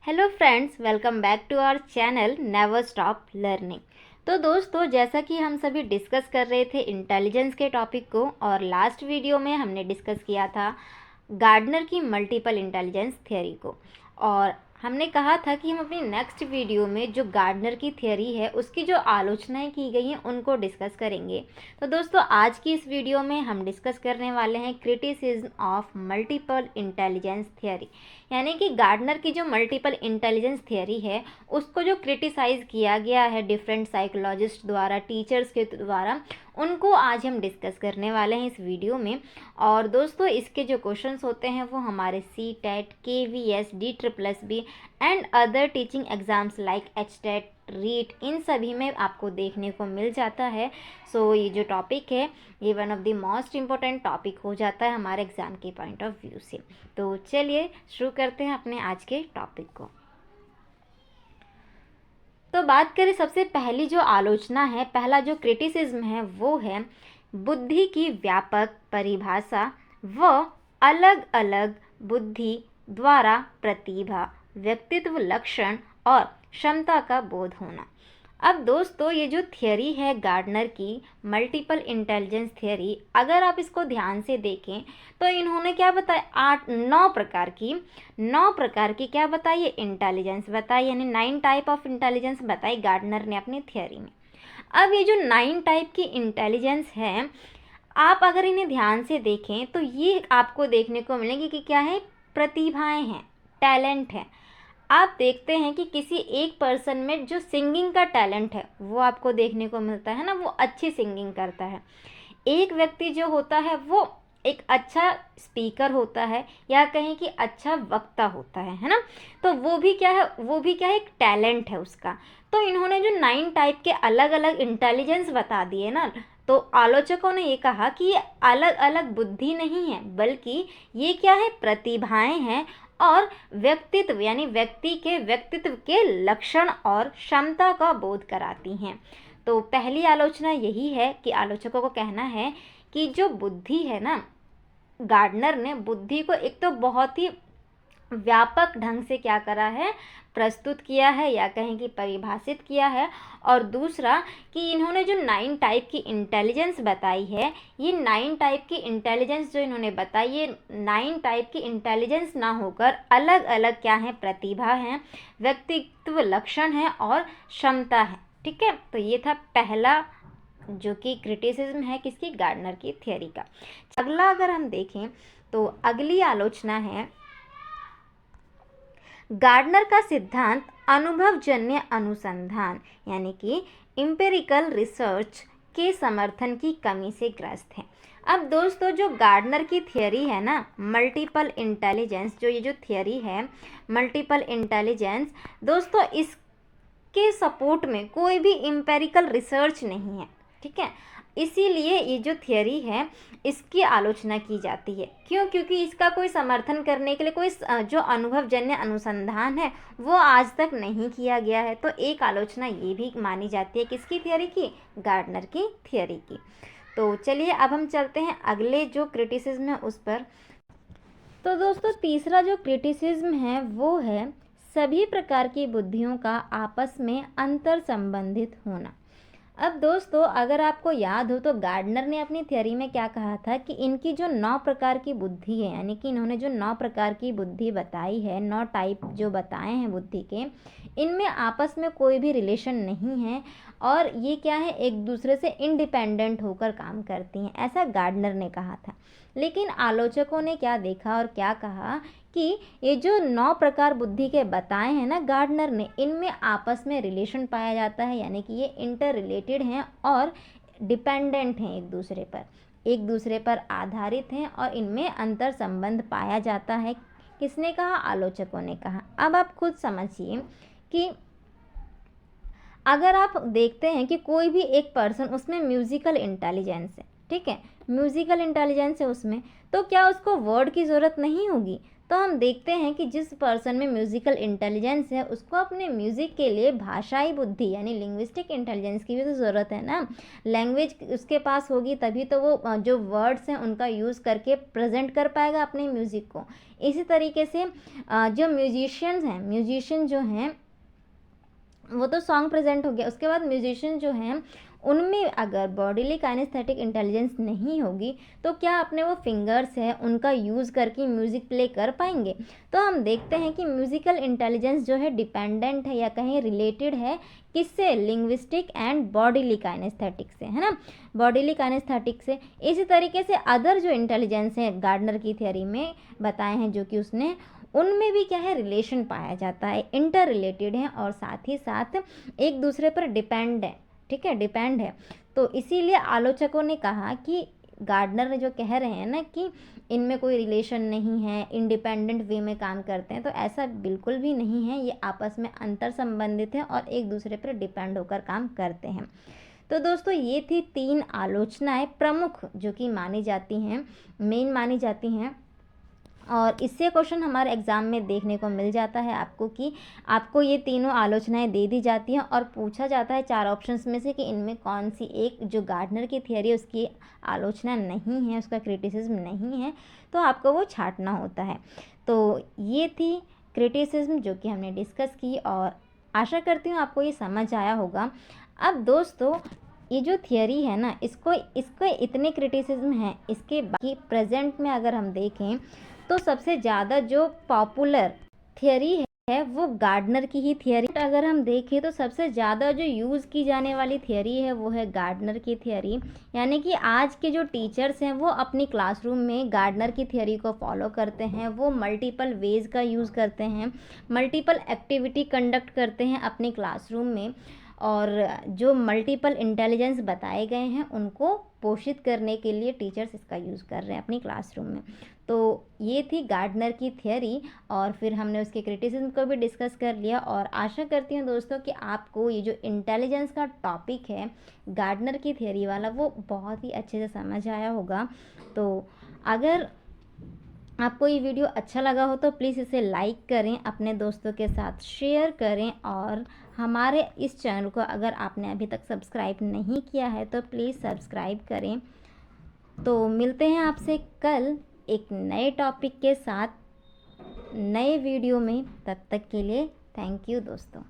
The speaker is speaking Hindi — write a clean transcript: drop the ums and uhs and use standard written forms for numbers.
Hello friends, welcome back to our channel never stop learning. तो दोस्तों, जैसा कि हम सभी डिस्कस कर रहे थे इंटेलिजेंस के टॉपिक को, और लास्ट वीडियो में हमने डिस्कस किया था गार्डनर की मल्टीपल इंटेलिजेंस थ्योरी को। और हमने कहा था कि हम अपनी नेक्स्ट वीडियो में जो गार्डनर की थ्योरी है उसकी जो आलोचनाएं की गई हैं उनको डिस्कस करेंगे। तो दोस्तों, आज की इस वीडियो में हम डिस्कस करने वाले हैं criticism of multiple intelligence theory, यानी कि गार्डनर की जो मल्टीपल इंटेलिजेंस थ्योरी है उसको जो क्रिटिसाइज़ किया गया है डिफरेंट साइकोलॉजिस्ट द्वारा, टीचर्स के द्वारा, उनको आज हम डिस्कस करने वाले हैं इस वीडियो में। और दोस्तों, इसके जो क्वेश्चंस होते हैं वो हमारे CTET, KVS, DSSB and other teaching exams like HTET, REET, इन सभी में आपको देखने को मिल जाता है। सो ये जो टॉपिक है ये one of the most important topic हो जाता है हमारे एग्ज़ाम के पॉइंट ऑफ व्यू से। तो चलिए शुरू करते हैं अपने आज के टॉपिक को। तो बात करें, सबसे पहली जो आलोचना है, पहला जो क्रिटिसिज्म है वो है बुद्धि की व्यापक परिभाषा व अलग अलग बुद्धि द्वारा प्रतिभा, व्यक्तित्व, लक्षण और क्षमता का बोध होना। अब दोस्तों, ये जो थियरी है गार्डनर की मल्टीपल इंटेलिजेंस थियरी, अगर आप इसको ध्यान से देखें तो इन्होंने क्या बताया, 9 प्रकार की क्या बताइए, इंटेलिजेंस बताई, यानी 9 टाइप ऑफ इंटेलिजेंस बताई गार्डनर ने अपनी थियरी में। अब ये जो 9 टाइप की इंटेलिजेंस है, आप अगर इन्हें ध्यान से देखें तो ये आपको देखने को मिलेंगी कि क्या है, प्रतिभाएं हैं, टैलेंट है। आप देखते हैं कि किसी एक पर्सन में जो सिंगिंग का टैलेंट है वो आपको देखने को मिलता है ना, वो अच्छी सिंगिंग करता है। एक व्यक्ति जो होता है वो एक अच्छा स्पीकर होता है, या कहें कि अच्छा वक्ता होता है ना। तो वो भी क्या है, एक टैलेंट है उसका। तो इन्होंने जो 9 टाइप के अलग अलग इंटेलिजेंस बता दिए ना, तो आलोचकों ने ये कहा कि ये अलग अलग बुद्धि नहीं है, बल्कि ये क्या है, प्रतिभाएं हैं और व्यक्तित्व, यानी व्यक्ति के व्यक्तित्व के लक्षण और क्षमता का बोध कराती हैं। तो पहली आलोचना यही है कि आलोचकों को कहना है कि जो बुद्धि है ना, गार्डनर ने बुद्धि को एक तो बहुत ही व्यापक ढंग से क्या करा है, प्रस्तुत किया है, या कहें कि परिभाषित किया है। और दूसरा कि इन्होंने जो 9 टाइप की इंटेलिजेंस बताई है, ये 9 टाइप की इंटेलिजेंस जो इन्होंने बताई, ये 9 टाइप की इंटेलिजेंस ना होकर अलग अलग क्या है, प्रतिभा है, व्यक्तित्व, लक्षण है और क्षमता है। ठीक है, तो ये था पहला जो कि क्रिटिसिज्म है किसकी, गार्डनर की थियरी का। अगला अगर हम देखें तो अगली आलोचना है गार्डनर का सिद्धांत अनुभवजन्य अनुसंधान, यानी कि एम्पिरिकल रिसर्च के समर्थन की कमी से ग्रस्त है। अब दोस्तों, जो गार्डनर की थियरी है ना, मल्टीपल इंटेलिजेंस, जो ये जो थियरी है मल्टीपल इंटेलिजेंस, दोस्तों इसके सपोर्ट में कोई भी एम्पिरिकल रिसर्च नहीं है। ठीक है, इसीलिए ये जो थियरी है इसकी आलोचना की जाती है। क्यों? क्योंकि इसका कोई समर्थन करने के लिए कोई जो अनुभवजन्य अनुसंधान है वो आज तक नहीं किया गया है। तो एक आलोचना ये भी मानी जाती है किसकी थियरी की, गार्डनर की थियरी की। तो चलिए अब हम चलते हैं अगले जो क्रिटिसिज्म है उस पर। तो दोस्तों, तीसरा जो क्रिटिसिज्म है वो है सभी प्रकार की बुद्धियों का आपस में अंतर संबंधित होना। अब दोस्तों, अगर आपको याद हो तो गार्डनर ने अपनी थ्योरी में क्या कहा था कि इनकी जो 9 प्रकार की बुद्धि है, यानी कि इन्होंने जो 9 प्रकार की बुद्धि बताई है, 9 टाइप जो बताए हैं बुद्धि के, इनमें आपस में कोई भी रिलेशन नहीं है और ये क्या है, एक दूसरे से इंडिपेंडेंट होकर काम करती हैं, ऐसा गार्डनर ने कहा था। लेकिन आलोचकों ने क्या देखा और क्या कहा कि ये जो 9 प्रकार बुद्धि के बताए हैं ना गार्डनर ने, इनमें आपस में रिलेशन पाया जाता है, यानी कि ये इंटर रिलेटेड हैं और डिपेंडेंट हैं, एक दूसरे पर आधारित हैं और इनमें अंतर संबंध पाया जाता है। किसने कहा? आलोचकों ने कहा। अब आप खुद समझिए कि अगर आप देखते हैं कि कोई भी एक पर्सन, उसमें म्यूजिकल इंटेलिजेंस है, ठीक है, म्यूजिकल इंटेलिजेंस है उसमें, तो क्या उसको वर्ड की ज़रूरत नहीं होगी? तो हम देखते हैं कि जिस पर्सन में म्यूज़िकल इंटेलिजेंस है उसको अपने म्यूज़िक के लिए भाषाई बुद्धि यानी लिंग्विस्टिक इंटेलिजेंस की भी तो ज़रूरत है ना। लैंग्वेज उसके पास होगी तभी तो वो जो वर्ड्स हैं उनका यूज़ करके प्रेजेंट कर पाएगा अपने म्यूज़िक को। इसी तरीके से जो म्यूजिशियन जो हैं वो तो सॉन्ग प्रेजेंट हो गया, उसके बाद म्यूजिशियन जो हैं उनमें अगर बॉडीली काइनेस्थेटिक इंटेलिजेंस नहीं होगी तो क्या अपने वो फिंगर्स है उनका यूज़ करके म्यूज़िक प्ले कर पाएंगे। तो हम देखते हैं कि म्यूज़िकल इंटेलिजेंस जो है डिपेंडेंट है या कहीं रिलेटेड है किससे, लिंग्विस्टिक एंड बॉडीली काइनेस्थेटिक से, है ना, बॉडीली काइनेस्थेटिक से। इसी तरीके से अदर जो इंटेलिजेंस है गार्डनर की थ्योरी में बताए हैं जो कि उसने, उनमें भी क्या है, रिलेशन पाया जाता है, इंटर रिलेटेड है और साथ ही साथ एक दूसरे पर डिपेंड है, ठीक है, डिपेंड है। तो इसीलिए आलोचकों ने कहा कि गार्डनर जो कह रहे हैं ना कि इनमें कोई रिलेशन नहीं है, इंडिपेंडेंट वे में काम करते हैं, तो ऐसा बिल्कुल भी नहीं है, ये आपस में अंतर संबंधित है और एक दूसरे पर डिपेंड होकर काम करते हैं। तो दोस्तों ये थी 3 आलोचनाएं प्रमुख जो कि मानी जाती हैं, मेन मानी जाती हैं, और इससे क्वेश्चन हमारे एग्ज़ाम में देखने को मिल जाता है आपको कि आपको ये तीनों आलोचनाएं दे दी जाती हैं और पूछा जाता है 4 ऑप्शंस में से कि इनमें कौन सी एक जो गार्डनर की थियरी है उसकी आलोचना नहीं है, उसका क्रिटिसिज्म नहीं है, तो आपको वो छांटना होता है। तो ये थी क्रिटिसिज्म जो कि हमने डिस्कस की और आशा करती हूँ आपको ये समझ आया होगा। अब दोस्तों ये जो थियरी है ना, इसको इतने क्रिटिसिज्म हैं, इसके बाकी प्रेजेंट में अगर हम देखें तो सबसे ज़्यादा जो पॉपुलर थियरी है वो गार्डनर की ही थियरी। अगर हम देखें तो सबसे ज़्यादा जो यूज़ की जाने वाली थियरी है वो है गार्डनर की थियरी, यानी कि आज के जो टीचर्स हैं वो अपनी क्लासरूम में गार्डनर की थियरी को फॉलो करते हैं, वो मल्टीपल वेज का यूज़ करते हैं, मल्टीपल एक्टिविटी कंडक्ट करते हैं अपनी क्लासरूम में, और जो मल्टीपल इंटेलिजेंस बताए गए हैं उनको पोषित करने के लिए टीचर्स इसका यूज़ कर रहे हैं अपनी क्लासरूम में। तो ये थी गार्डनर की थियरी और फिर हमने उसके क्रिटिसिज्म को भी डिस्कस कर लिया, और आशा करती हूँ दोस्तों कि आपको ये जो इंटेलिजेंस का टॉपिक है गार्डनर की थियरी वाला वो बहुत ही अच्छे से समझ आया होगा। तो अगर आपको ये वीडियो अच्छा लगा हो तो प्लीज़ इसे लाइक करें, अपने दोस्तों के साथ शेयर करें, और हमारे इस चैनल को अगर आपने अभी तक सब्सक्राइब नहीं किया है तो प्लीज़ सब्सक्राइब करें। तो मिलते हैं आपसे कल एक नए टॉपिक के साथ नए वीडियो में, तब तक के लिए थैंक यू दोस्तों।